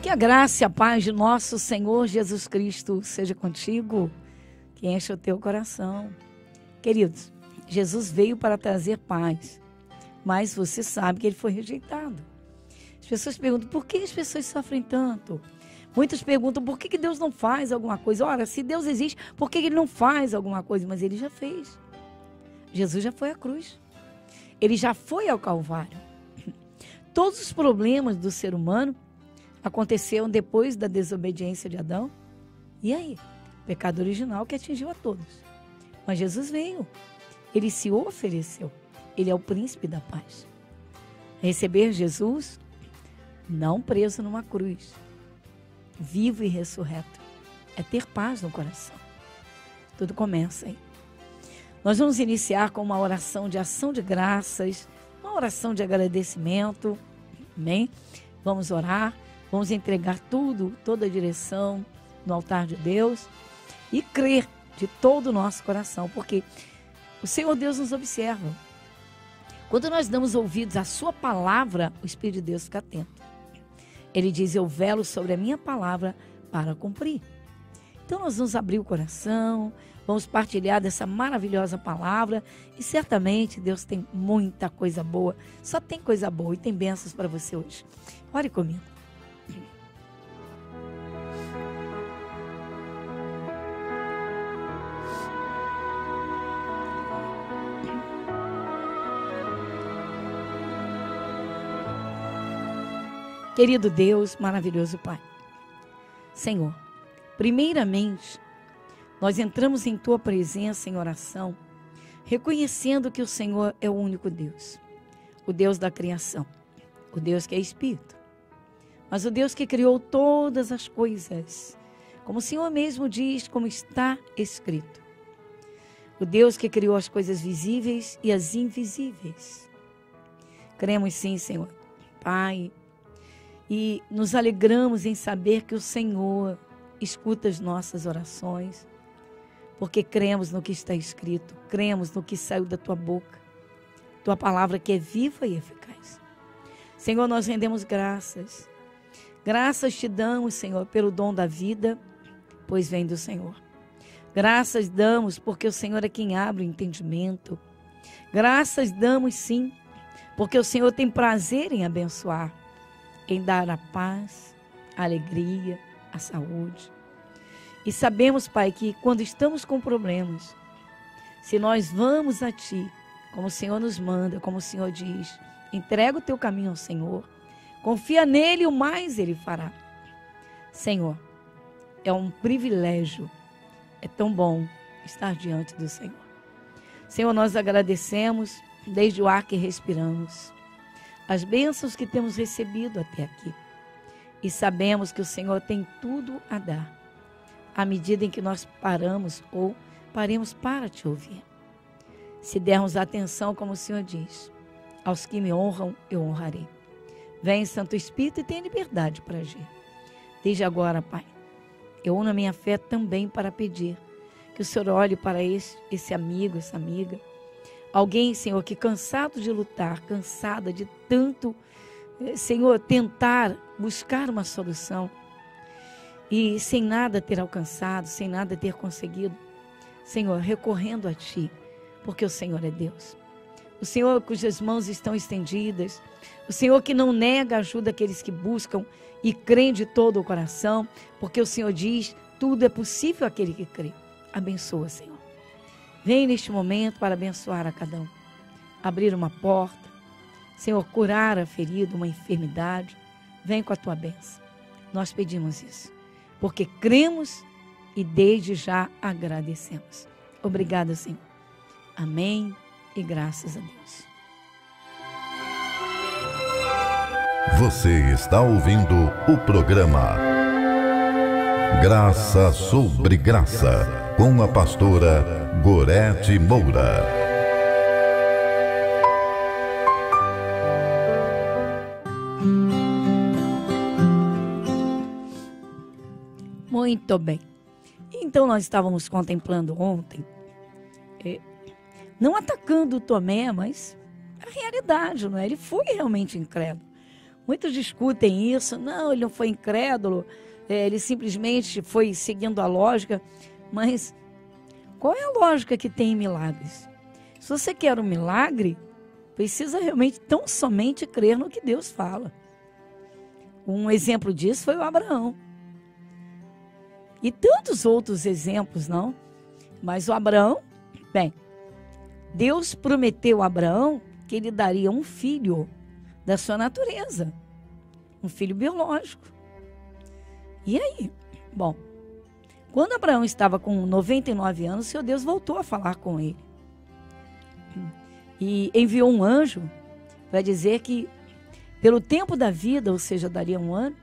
Que a graça e a paz de nosso Senhor Jesus Cristo seja contigo, que enche o teu coração. Queridos, Jesus veio para trazer paz, mas você sabe que ele foi rejeitado. As pessoas perguntam, por que as pessoas sofrem tanto? Muitos perguntam, por que Deus não faz alguma coisa? Ora, se Deus existe, por que ele não faz alguma coisa? Mas ele já fez. Jesus já foi à cruz. Ele já foi ao Calvário. Todos os problemas do ser humano aconteceram depois da desobediência de Adão. E aí? O pecado original que atingiu a todos. Mas Jesus veio. Ele se ofereceu. Ele é o príncipe da paz. Receber Jesus, não preso numa cruz, vivo e ressurreto, é ter paz no coração. Tudo começa aí. Nós vamos iniciar com uma oração de ação de graças, uma oração de agradecimento. Amém? Vamos orar. Vamos entregar tudo, toda a direção no altar de Deus e crer de todo o nosso coração, porque o Senhor Deus nos observa. Quando nós damos ouvidos à sua palavra, o Espírito de Deus fica atento. Ele diz, eu velo sobre a minha palavra para cumprir. Então nós vamos abrir o coração, vamos partilhar dessa maravilhosa palavra e certamente Deus tem muita coisa boa, só tem coisa boa e tem bênçãos para você hoje. Ore comigo. Querido Deus, maravilhoso Pai, Senhor, primeiramente, nós entramos em Tua presença em oração, reconhecendo que o Senhor é o único Deus, o Deus da criação, o Deus que é Espírito, mas o Deus que criou todas as coisas, como o Senhor mesmo diz, como está escrito. O Deus que criou as coisas visíveis e as invisíveis. Cremos sim, Senhor, Pai, e nos alegramos em saber que o Senhor escuta as nossas orações, porque cremos no que está escrito, cremos no que saiu da Tua boca, Tua palavra que é viva e eficaz. Senhor, nós rendemos graças. Graças te damos, Senhor, pelo dom da vida, pois vem do Senhor. Graças damos porque o Senhor é quem abre o entendimento. Graças damos, sim, porque o Senhor tem prazer em abençoar, em dar a paz, a alegria, a saúde. E sabemos, Pai, que quando estamos com problemas, se nós vamos a Ti, como o Senhor nos manda, como o Senhor diz, entrega o Teu caminho ao Senhor, confia nele, o mais Ele fará. Senhor, é um privilégio, é tão bom estar diante do Senhor. Senhor, nós agradecemos desde o ar que respiramos, as bênçãos que temos recebido até aqui. E sabemos que o Senhor tem tudo a dar, à medida em que nós paramos ou paremos para te ouvir. Se dermos atenção, como o Senhor diz, aos que me honram, eu honrarei. Vem, Santo Espírito, e tenha liberdade para agir. Desde agora, Pai, eu uno a minha fé também para pedir que o Senhor olhe para esse amigo, essa amiga. Alguém, Senhor, que cansado de lutar, cansada de tanto, Senhor, tentar buscar uma solução e sem nada ter alcançado, sem nada ter conseguido, Senhor, recorrendo a Ti, porque o Senhor é Deus. O Senhor cujas mãos estão estendidas, o Senhor que não nega ajuda àqueles que buscam e creem de todo o coração, porque o Senhor diz, tudo é possível àquele que crê. Abençoa, Senhor. Vem neste momento para abençoar a cada um. Abrir uma porta, Senhor, curar a ferida, uma enfermidade. Vem com a Tua bênção. Nós pedimos isso, porque cremos e desde já agradecemos. Obrigada, Senhor. Amém e graças a Deus. Você está ouvindo o programa Graça sobre Graça, com a pastora Gorete Moura. Muito bem. Então nós estávamos contemplando ontem, não atacando o Tomé, mas a realidade, não é? Ele foi realmente incrédulo. Muitos discutem isso. Não, ele não foi incrédulo, ele simplesmente foi seguindo a lógica. Mas qual é a lógica que tem em milagres? Se você quer um milagre, precisa realmente tão somente crer no que Deus fala. Um exemplo disso foi o Abraão. E tantos outros exemplos, não? Mas o Abraão, bem, Deus prometeu a Abraão que ele daria um filho da sua natureza. Um filho biológico. E aí? Bom, quando Abraão estava com 99 anos, o Senhor Deus voltou a falar com ele. E enviou um anjo para dizer que, pelo tempo da vida, ou seja, daria um ano,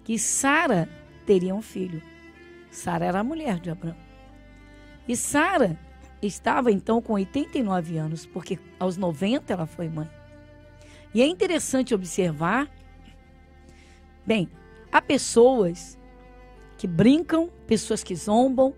que Sara teria um filho. Sara era a mulher de Abraão. E Sara estava então com 89 anos, porque aos 90 ela foi mãe. E é interessante observar, bem, há pessoas que brincam, pessoas que zombam,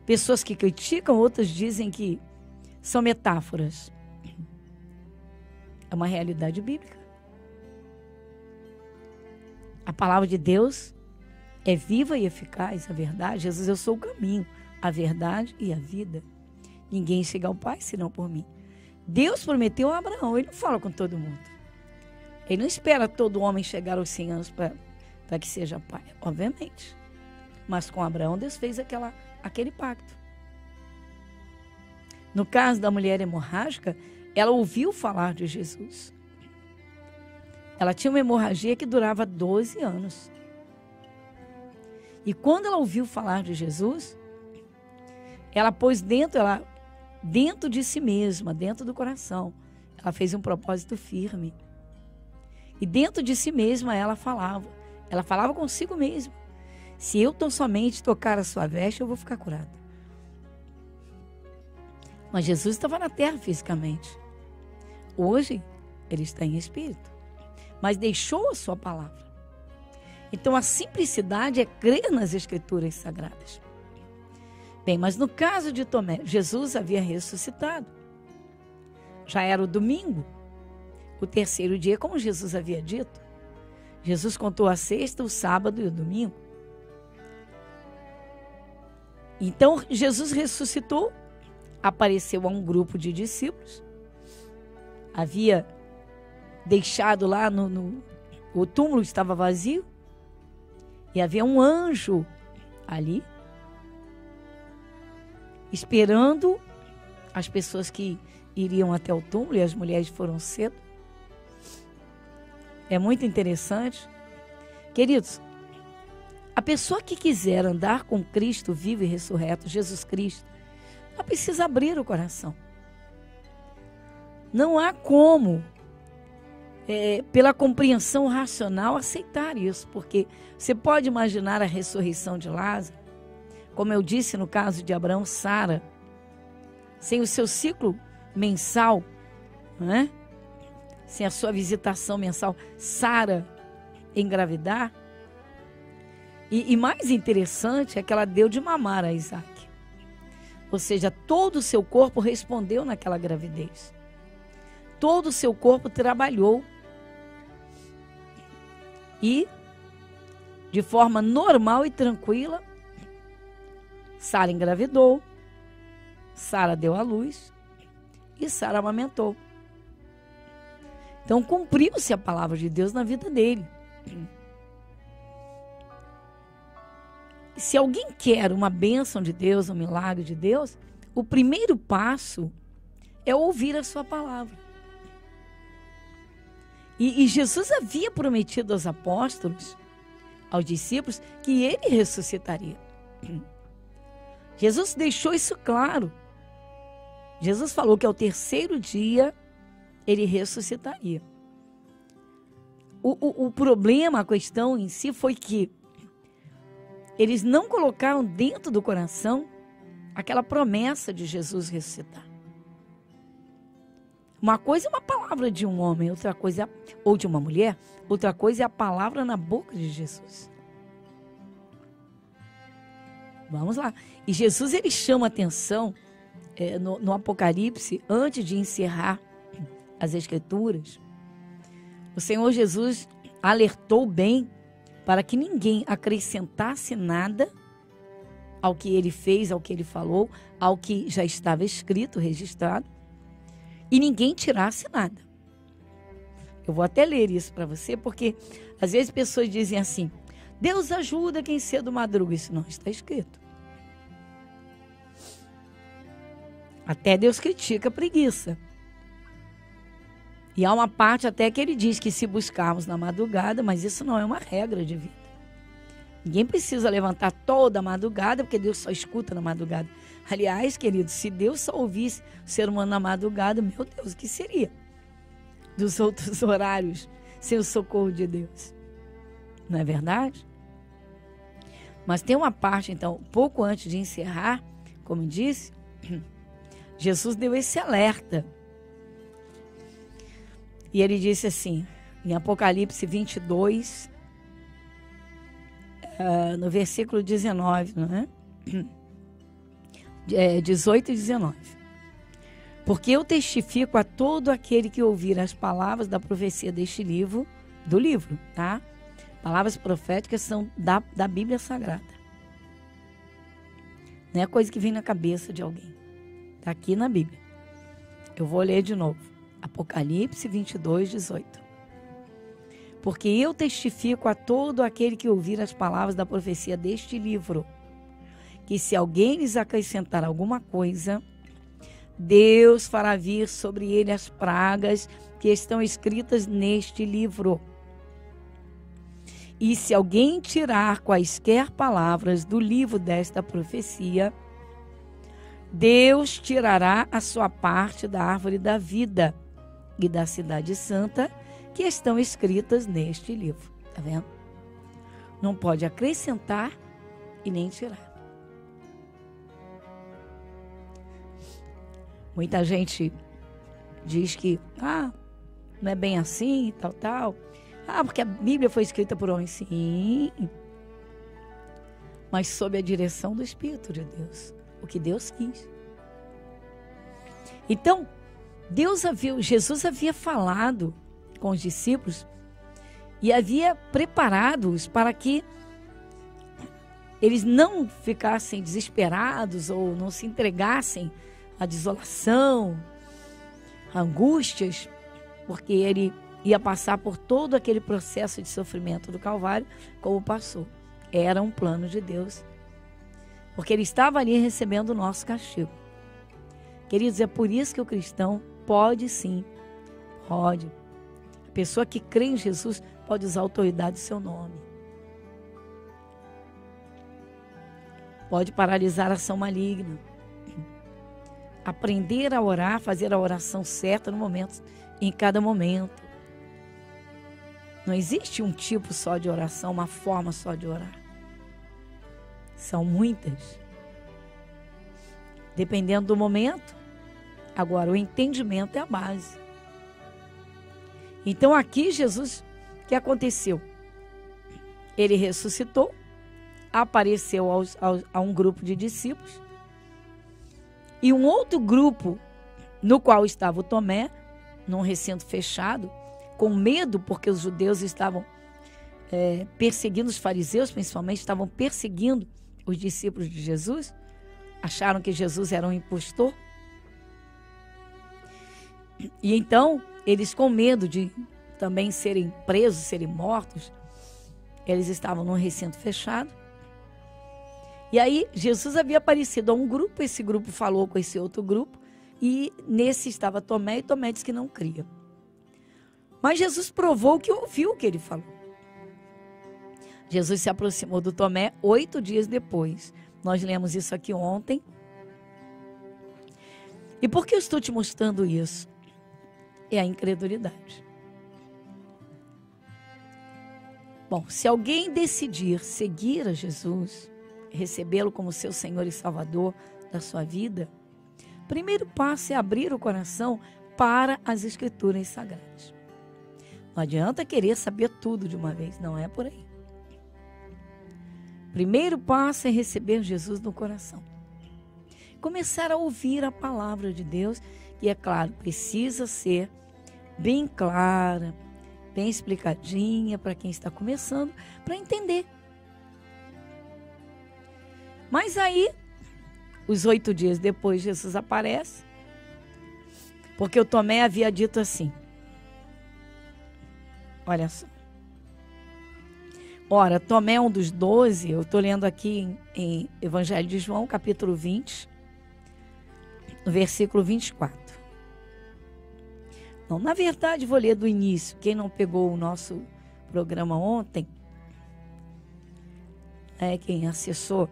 pessoas que criticam, outras dizem que são metáforas. É uma realidade bíblica. A palavra de Deus é viva e eficaz, a verdade. Jesus, eu sou o caminho, a verdade e a vida. Ninguém chega ao Pai senão por mim. Deus prometeu a Abraão, ele não fala com todo mundo. Ele não espera todo homem chegar aos 100 anos para que seja pai, obviamente. Mas com Abraão, Deus fez aquele pacto. No caso da mulher hemorrágica, ela ouviu falar de Jesus. Ela tinha uma hemorragia que durava 12 anos. E quando ela ouviu falar de Jesus, ela pôs dentro de si mesma, dentro do coração, ela fez um propósito firme. E dentro de si mesma ela falava consigo mesma: se eu tão somente tocar a sua veste, eu vou ficar curada. Mas Jesus estava na terra fisicamente. Hoje, ele está em espírito. Mas deixou a sua palavra. Então, a simplicidade é crer nas Escrituras Sagradas. Bem, mas no caso de Tomé, Jesus havia ressuscitado. Já era o domingo, o terceiro dia, como Jesus havia dito. Jesus contou a sexta, o sábado e o domingo. Então, Jesus ressuscitou, apareceu a um grupo de discípulos. Havia deixado lá o túmulo estava vazio. E havia um anjo ali, esperando as pessoas que iriam até o túmulo, e as mulheres foram cedo. É muito interessante. Queridos, a pessoa que quiser andar com Cristo vivo e ressurreto, Jesus Cristo, ela precisa abrir o coração. Não há como, pela compreensão racional, aceitar isso, porque você pode imaginar a ressurreição de Lázaro, como eu disse no caso de Abraão, Sara, sem o seu ciclo mensal, não é? Sem a sua visitação mensal, Sara engravidar. E mais interessante é que ela deu de mamar a Isaac. Ou seja, todo o seu corpo respondeu naquela gravidez. Todo o seu corpo trabalhou. E, de forma normal e tranquila, Sara engravidou, Sara deu à luz e Sara amamentou. Então, cumpriu-se a palavra de Deus na vida dele. Se alguém quer uma bênção de Deus, um milagre de Deus, o primeiro passo é ouvir a sua palavra. E Jesus havia prometido aos apóstolos, aos discípulos, que ele ressuscitaria. Jesus deixou isso claro. Jesus falou que ao terceiro dia ele ressuscitaria. O problema, a questão em si foi que eles não colocaram dentro do coração aquela promessa de Jesus ressuscitar. Uma coisa é uma palavra de um homem, outra coisa ou de uma mulher, outra coisa é a palavra na boca de Jesus. Vamos lá. E Jesus, ele chama atenção no Apocalipse, antes de encerrar as Escrituras. O Senhor Jesus, alertou bem para que ninguém acrescentasse nada ao que ele fez, ao que ele falou, ao que já estava escrito, registrado, e ninguém tirasse nada. Eu vou até ler isso para você, porque às vezes pessoas dizem assim: Deus ajuda quem cedo madruga. Isso não está escrito. Até Deus critica a preguiça. E há uma parte até que ele diz que se buscarmos na madrugada, mas isso não é uma regra de vida. Ninguém precisa levantar toda a madrugada, porque Deus só escuta na madrugada. Aliás, querido, se Deus só ouvisse o ser humano na madrugada, meu Deus, o que seria dos outros horários sem o socorro de Deus? Não é verdade? Mas tem uma parte, então, pouco antes de encerrar, como disse, Jesus deu esse alerta. E ele disse assim, em Apocalipse 22, no versículo 19, não é? 18 e 19. Porque eu testifico a todo aquele que ouvir as palavras da profecia deste livro, do livro, tá? Palavras proféticas são da Bíblia Sagrada. Não é coisa que vem na cabeça de alguém. Está aqui na Bíblia. Eu vou ler de novo. Apocalipse 22, 18. Porque eu testifico a todo aquele que ouvir as palavras da profecia deste livro, que se alguém lhes acrescentar alguma coisa, Deus fará vir sobre ele as pragas que estão escritas neste livro. E se alguém tirar quaisquer palavras do livro desta profecia, Deus tirará a sua parte da árvore da vida e da cidade santa que estão escritas neste livro. Tá vendo? Não pode acrescentar e nem tirar. Muita gente diz que não é bem assim e tal. Porque a Bíblia foi escrita por homens. Sim. Mas sob a direção do Espírito de Deus. O que Deus quis. Então, Jesus havia falado com os discípulos e havia preparado-os para que eles não ficassem desesperados ou não se entregassem à desolação, a angústias, porque ele ia passar por todo aquele processo de sofrimento do Calvário, como passou. Era um plano de Deus, porque ele estava ali recebendo o nosso castigo. Queridos, é por isso que o cristão pode sim, pode. A pessoa que crê em Jesus pode usar a autoridade do seu nome. Pode paralisar a ação maligna. Aprender a orar, fazer a oração certa no momento, em cada momento. Não existe um tipo só de oração, uma forma só de orar. São muitas. Dependendo do momento. Agora, o entendimento é a base. Então, aqui, Jesus, o que aconteceu? Ele ressuscitou, apareceu a um grupo de discípulos, e um outro grupo, no qual estava o Tomé, num recinto fechado, com medo, porque os judeus estavam perseguindo, os fariseus principalmente, estavam perseguindo os discípulos de Jesus, acharam que Jesus era um impostor. E então, eles com medo de também serem presos, serem mortos, eles estavam num recinto fechado. E aí, Jesus havia aparecido a um grupo, esse grupo falou com esse outro grupo, e nesse estava Tomé, e Tomé disse que não cria. Mas Jesus provou que ouviu o que ele falou. Jesus se aproximou do Tomé 8 dias depois. Nós lemos isso aqui ontem. E por que eu estou te mostrando isso? É a incredulidade. Bom, se alguém decidir seguir a Jesus, recebê-lo como seu Senhor e Salvador da sua vida, o primeiro passo é abrir o coração para as Escrituras Sagradas. Não adianta querer saber tudo de uma vez, não é por aí. O primeiro passo é receber Jesus no coração. Começar a ouvir a palavra de Deus, e é claro, precisa ser bem clara, bem explicadinha para quem está começando, para entender. Mas aí, os 8 dias depois, Jesus aparece, porque o Tomé havia dito assim, olha só. Ora, Tomé é um dos 12, eu estou lendo aqui em Evangelho de João, capítulo 20, no versículo 24. Não, na verdade, vou ler do início. Quem não pegou o nosso programa ontem, quem acessou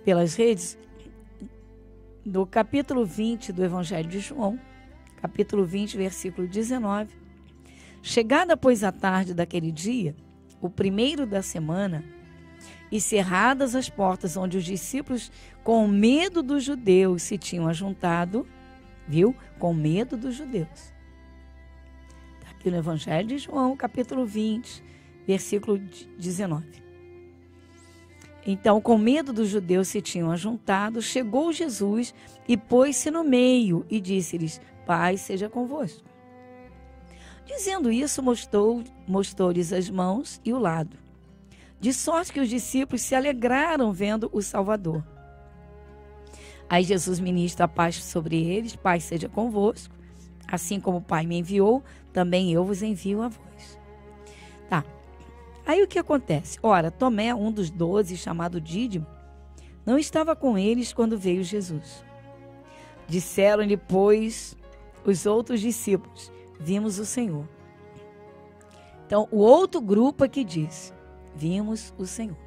pelas redes, do capítulo 20 do Evangelho de João, capítulo 20, versículo 19. Chegada, pois, a tarde daquele dia, o primeiro da semana, e cerradas as portas onde os discípulos, com medo dos judeus, se tinham ajuntado, viu? Com medo dos judeus. Está aqui no Evangelho de João, capítulo 20, versículo 19. Então, com medo dos judeus se tinham ajuntado, chegou Jesus e pôs-se no meio e disse-lhes, paz seja convosco. Dizendo isso, mostrou-lhes as mãos e o lado. De sorte que os discípulos se alegraram vendo o Salvador. Aí Jesus ministra a paz sobre eles, paz seja convosco. Assim como o Pai me enviou, também eu vos envio a vós. Tá. Aí o que acontece? Ora, Tomé, um dos 12, chamado Dídimo, não estava com eles quando veio Jesus. Disseram-lhe, pois, os outros discípulos, vimos o Senhor. Então, o outro grupo aqui diz, vimos o Senhor.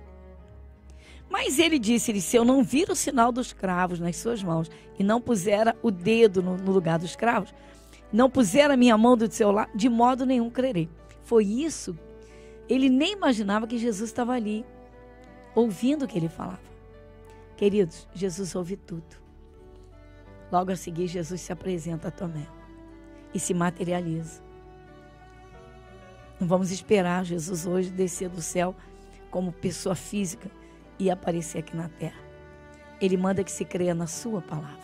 Mas ele disse-lhe, se eu não vir o sinal dos cravos nas suas mãos e não pusera o dedo no lugar dos cravos, não puser a minha mão do seu lado, de modo nenhum crerei. Foi isso. Ele nem imaginava que Jesus estava ali, ouvindo o que ele falava. Queridos, Jesus ouve tudo. Logo a seguir, Jesus se apresenta a Tomé e se materializa. Não vamos esperar Jesus hoje descer do céu como pessoa física e aparecer aqui na terra. Ele manda que se creia na sua palavra.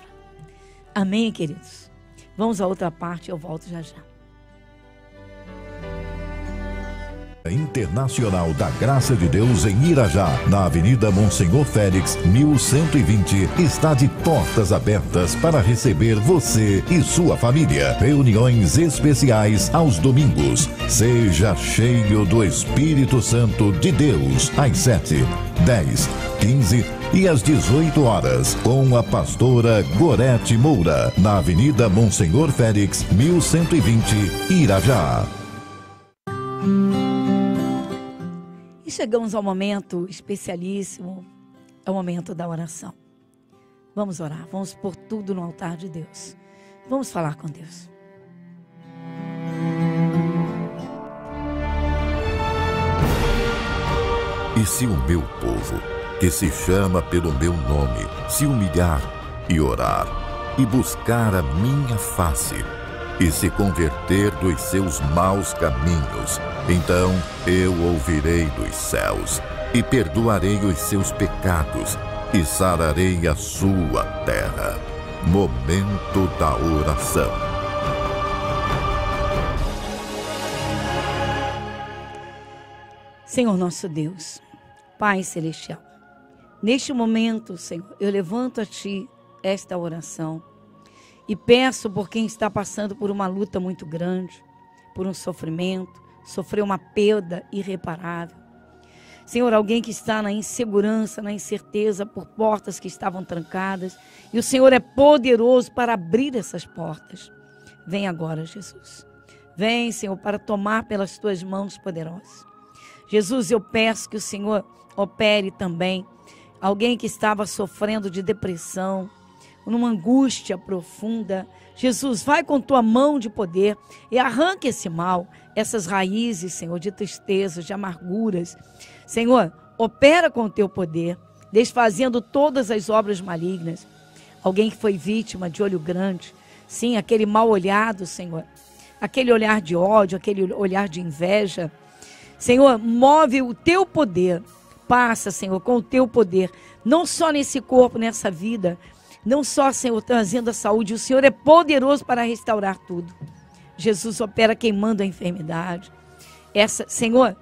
Amém, queridos? Vamos à outra parte, eu volto já já. Internacional da Graça de Deus em Irajá, na Avenida Monsenhor Félix, 1120, está de portas abertas para receber você e sua família. Reuniões especiais aos domingos. Seja cheio do Espírito Santo de Deus, às 7, 10, 15 e às 18 horas, com a pastora Gorete Moura, na Avenida Monsenhor Félix, 1120, Irajá. E chegamos ao momento especialíssimo, é o momento da oração. Vamos orar, vamos pôr tudo no altar de Deus. Vamos falar com Deus. E se o meu povo, que se chama pelo meu nome, se humilhar e orar, e buscar a minha face, e se converter dos seus maus caminhos, então eu ouvirei dos céus, e perdoarei os seus pecados, e sararei a sua terra. Momento da oração. Senhor nosso Deus, Pai Celestial, neste momento, Senhor, eu levanto a Ti esta oração e peço por quem está passando por uma luta muito grande, por um sofrimento, sofreu uma perda irreparável. Senhor, alguém que está na insegurança, na incerteza, por portas que estavam trancadas, e o Senhor é poderoso para abrir essas portas. Vem agora, Jesus. Vem, Senhor, para tomar pelas Tuas mãos poderosas. Jesus, eu peço que o Senhor opere também alguém que estava sofrendo de depressão, numa angústia profunda. Jesus, vai com Tua mão de poder e arranque esse mal, essas raízes, Senhor, de tristezas, de amarguras. Senhor, opera com o Teu poder, desfazendo todas as obras malignas. Alguém que foi vítima de olho grande, sim, aquele mal olhado, Senhor, aquele olhar de ódio, aquele olhar de inveja. Senhor, move o Teu poder, passa, Senhor, com o Teu poder, não só nesse corpo, nessa vida, não só, Senhor, trazendo a saúde, o Senhor é poderoso para restaurar tudo. Jesus, opera queimando a enfermidade. Senhor,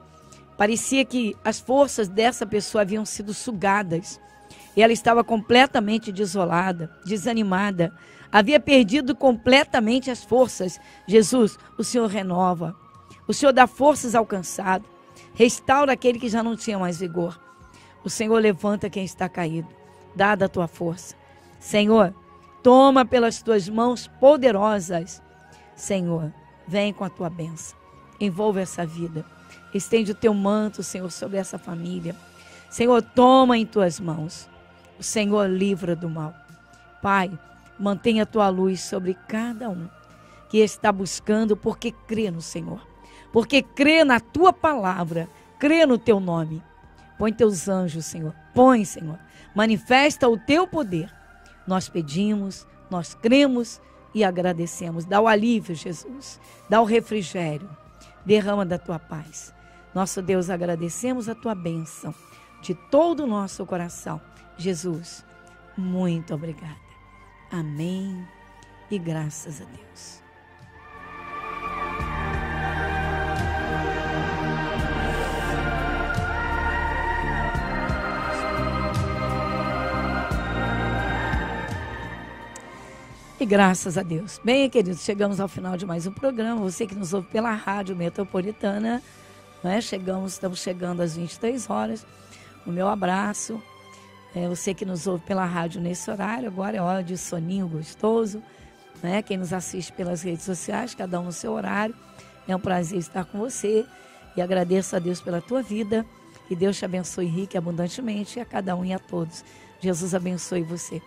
parecia que as forças dessa pessoa haviam sido sugadas. E ela estava completamente desolada, desanimada. Havia perdido completamente as forças. Jesus, o Senhor renova. O Senhor dá forças ao cansado. Restaura aquele que já não tinha mais vigor. O Senhor levanta quem está caído. Dá da tua força. Senhor, toma pelas tuas mãos poderosas. Senhor, vem com a tua bênção. Envolva essa vida. Estende o teu manto, Senhor, sobre essa família. Senhor, toma em tuas mãos. O Senhor livra do mal. Pai, mantenha a tua luz sobre cada um que está buscando, porque crê no Senhor. Porque crê na tua palavra. Crê no teu nome. Põe teus anjos, Senhor. Põe, Senhor. Manifesta o teu poder. Nós pedimos, nós cremos e agradecemos. Dá o alívio, Jesus. Dá o refrigério. Derrama da tua paz. Nosso Deus, agradecemos a tua bênção de todo o nosso coração. Jesus, muito obrigada. Amém e graças a Deus. E graças a Deus. Bem, queridos, chegamos ao final de mais um programa. Você que nos ouve pela Rádio Metropolitana, né? Estamos chegando às 23 horas. O meu abraço. Você que nos ouve pela rádio nesse horário, agora é hora de soninho gostoso. Né? Quem nos assiste pelas redes sociais, cada um no seu horário. É um prazer estar com você. E agradeço a Deus pela tua vida. Que Deus te abençoe rica e abundantemente, e a cada um e a todos. Jesus abençoe você.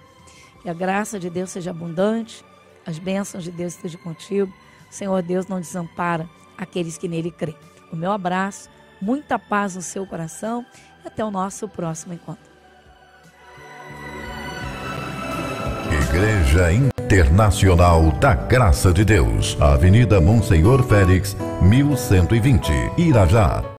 Que a graça de Deus seja abundante, as bênçãos de Deus estejam contigo. O Senhor Deus não desampara aqueles que nele creem. O meu abraço, muita paz no seu coração e até o nosso próximo encontro. Igreja Internacional da Graça de Deus, Avenida Monsenhor Félix, 1120, Irajá.